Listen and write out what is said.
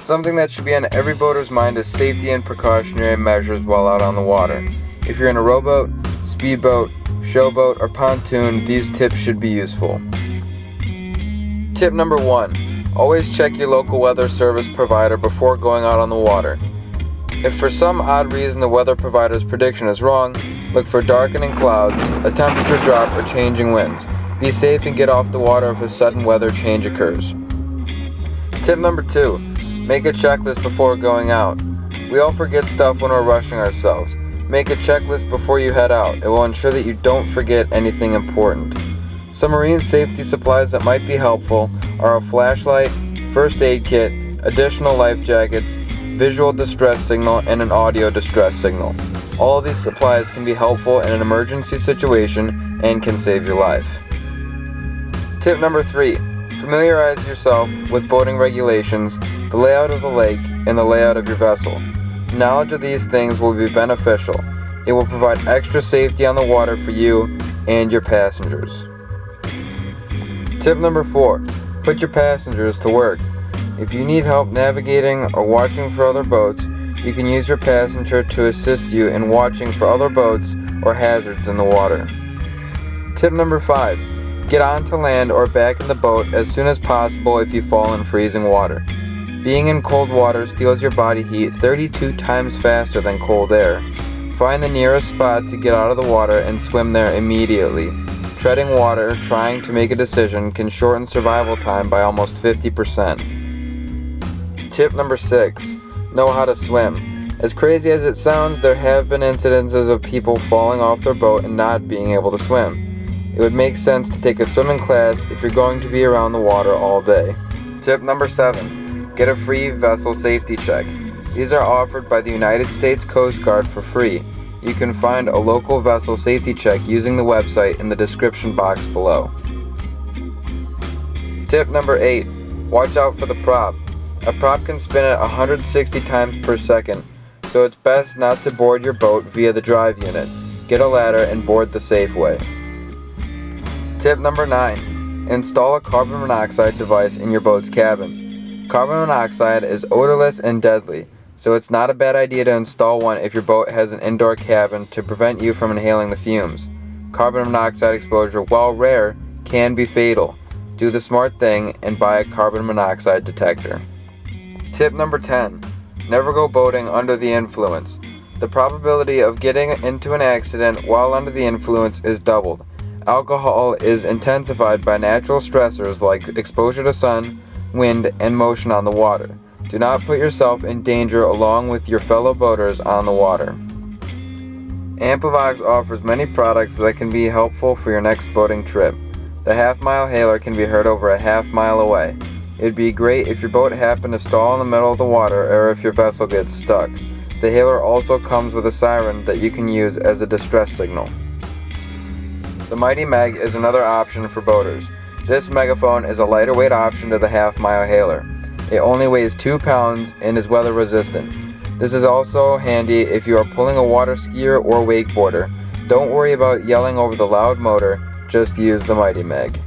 Something that should be on every boater's mind is safety and precautionary measures while out on the water. If you're in a rowboat, speedboat, showboat, or pontoon, these tips should be useful. Tip number 1. Always check your local weather service provider before going out on the water. If for some odd reason the weather provider's prediction is wrong, look for darkening clouds, a temperature drop, or changing winds. Be safe and get off the water if a sudden weather change occurs. Tip number 2. Make a checklist before going out. We all forget stuff when we're rushing ourselves. Make a checklist before you head out. It will ensure that you don't forget anything important. Some marine safety supplies that might be helpful are a flashlight, first aid kit, additional life jackets, visual distress signal, and an audio distress signal. All of these supplies can be helpful in an emergency situation and can save your life. Tip number 3. Familiarize yourself with boating regulations, the layout of the lake, and the layout of your vessel. Knowledge of these things will be beneficial. It will provide extra safety on the water for you and your passengers. Tip number 4. Put your passengers to work. If you need help navigating or watching for other boats, you can use your passenger to assist you in watching for other boats or hazards in the water. Tip number 5. Get onto land or back in the boat as soon as possible if you fall in freezing water. Being in cold water steals your body heat 32 times faster than cold air. Find the nearest spot to get out of the water and swim there immediately. Treading water, trying to make a decision, can shorten survival time by almost 50%. Tip number 6. Know how to swim. As crazy as it sounds, there have been incidences of people falling off their boat and not being able to swim. It would make sense to take a swimming class if you're going to be around the water all day. Tip number 7. Get a free vessel safety check. These are offered by the United States Coast Guard for free. You can find a local vessel safety check using the website in the description box below. Tip number 8. Watch out for the prop. A prop can spin at 160 times per second, so it's best not to board your boat via the drive unit. Get a ladder and board the safe way. Tip number 9. Install a carbon monoxide device in your boat's cabin. Carbon monoxide is odorless and deadly, so it's not a bad idea to install one if your boat has an indoor cabin to prevent you from inhaling the fumes. Carbon monoxide exposure, while rare, can be fatal. Do the smart thing and buy a carbon monoxide detector. Tip number 10. Never go boating under the influence. The probability of getting into an accident while under the influence is doubled. Alcohol is intensified by natural stressors like exposure to sun, wind, and motion on the water. Do not put yourself in danger along with your fellow boaters on the water. Amplivox offers many products that can be helpful for your next boating trip. The half-mile hailer can be heard over a half-mile away. It would be great if your boat happened to stall in the middle of the water or if your vessel gets stuck. The hailer also comes with a siren that you can use as a distress signal. The Mighty Meg is another option for boaters. This megaphone is a lighter weight option to the half-mile hailer. It only weighs 2 pounds and is weather resistant. This is also handy if you are pulling a water skier or wakeboarder. Don't worry about yelling over the loud motor, just use the Mighty Meg.